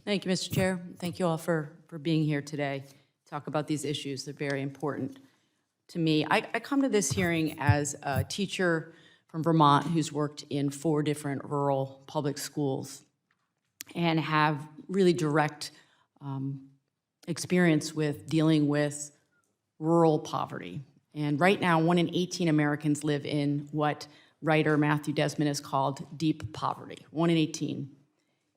Thank you, Mr. Chair. Thank you all for being here today to talk about these issues. They're very important to me. I come to this hearing as a teacher from Vermont who's worked in 4 different rural public schools and have really direct experience with dealing with rural poverty. And right now, 1 in 18 Americans live in what writer Matthew Desmond has called deep poverty, 1 in 18.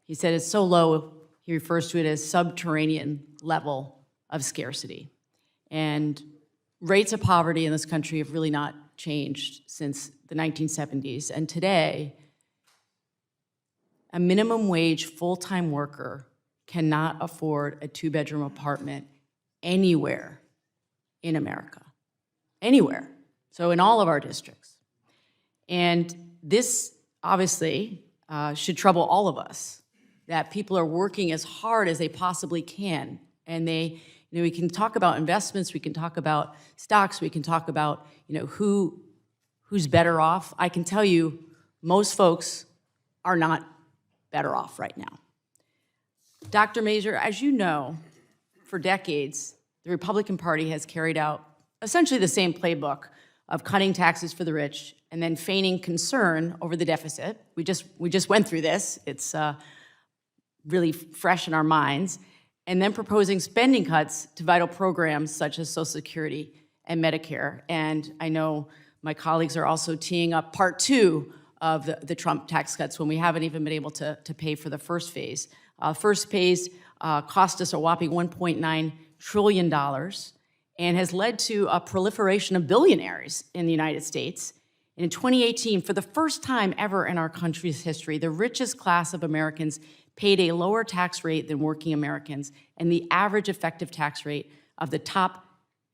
He said it's so low, he refers to it as subterranean level of scarcity. And rates of poverty in this country have really not changed since the 1970s. And today, a minimum wage full-time worker cannot afford a 2-bedroom apartment anywhere in America, anywhere. So in all of our districts. And this obviously should trouble all of us, that people are working as hard as they possibly can. And they, we can talk about investments, we can talk about stocks, we can talk about, who's better off. I can tell you, most folks are not better off right now. Dr. Mazur, as you know, for decades, the Republican Party has carried out essentially the same playbook of cutting taxes for the rich and then feigning concern over the deficit. We just went through this. It's really fresh in our minds. And then proposing spending cuts to vital programs such as Social Security and Medicare. And I know my colleagues are also teeing up part 2 of the Trump tax cuts when we haven't even been able to pay for the first phase. First phase cost us a whopping $1.9 trillion and has led to a proliferation of billionaires in the United States. And in 2018, for the first time ever in our country's history, the richest class of Americans paid a lower tax rate than working Americans, and the average effective tax rate of the top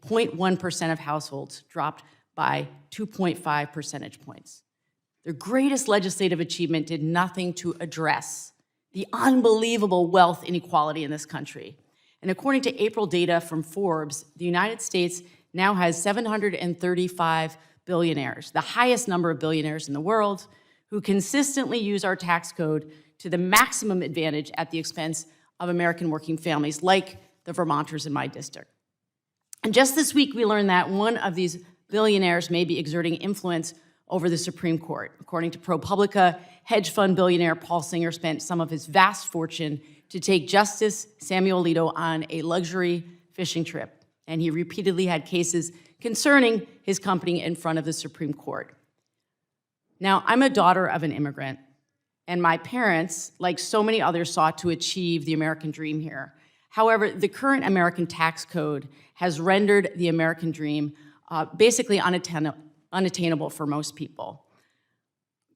0.1% of households dropped by 2.5 percentage points. Their greatest legislative achievement did nothing to address the unbelievable wealth inequality in this country. And according to April data from Forbes, the United States now has 735 billionaires, the highest number of billionaires in the world, who consistently use our tax code to the maximum advantage at the expense of American working families, like the Vermonters in my district. And just this week, we learned that one of these billionaires may be exerting influence over the Supreme Court. According to ProPublica, hedge fund billionaire Paul Singer spent some of his vast fortune to take Justice Samuel Alito on a luxury fishing trip. And he repeatedly had cases concerning his company in front of the Supreme Court. Now, I'm a daughter of an immigrant, and my parents, like so many others, sought to achieve the American dream here. However, the current American tax code has rendered the American dream basically unattainable for most people.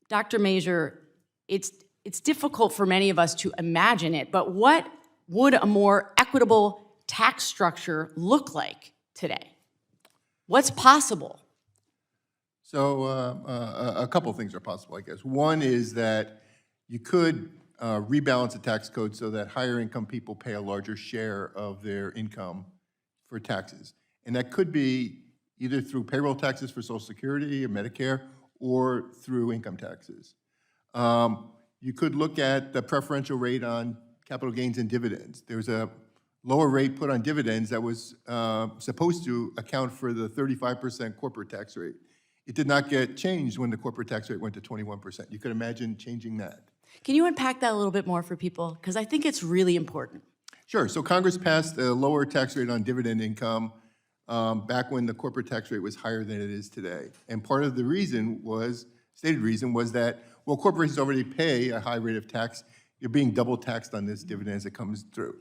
Dr. Mazur, it's difficult for many of us to imagine it, but what would a more equitable tax structure look like today? What's possible? So a couple things are possible, I guess. One is that you could rebalance the tax code so that higher income people pay a larger share of their income for taxes. And that could be either through payroll taxes for Social Security or Medicare, or through income taxes. You could look at the preferential rate on capital gains and dividends. There's a lower rate put on dividends that was supposed to account for the 35% corporate tax rate. It did not get changed when the corporate tax rate went to 21%. You could imagine changing that. Can you unpack that a little bit more for people? Because I think it's really important. Sure, so Congress passed a lower tax rate on dividend income back when the corporate tax rate was higher than it is today. And part of the reason was, stated reason was that, well, corporations already pay a high rate of tax. You're being double taxed on this dividend as it comes through.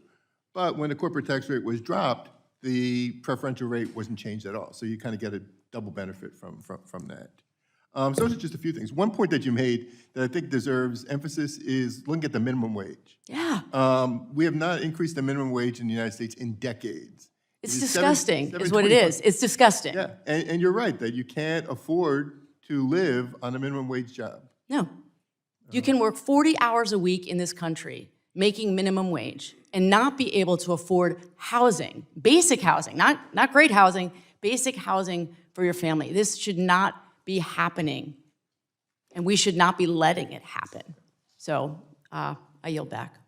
But when the corporate tax rate was dropped, the preferential rate wasn't changed at all. So you kind of get a double benefit from that. So those are just a few things. One point that you made that I think deserves emphasis is looking at the minimum wage. Yeah. We have not increased the minimum wage in the United States in decades. It's disgusting, is what it is. It's disgusting. Yeah, and you're right that you can't afford to live on a minimum wage job. No. You can work 40 hours a week in this country, making minimum wage, and not be able to afford housing, basic housing, not great housing, basic housing for your family. This should not be happening, and we should not be letting it happen. So I yield back.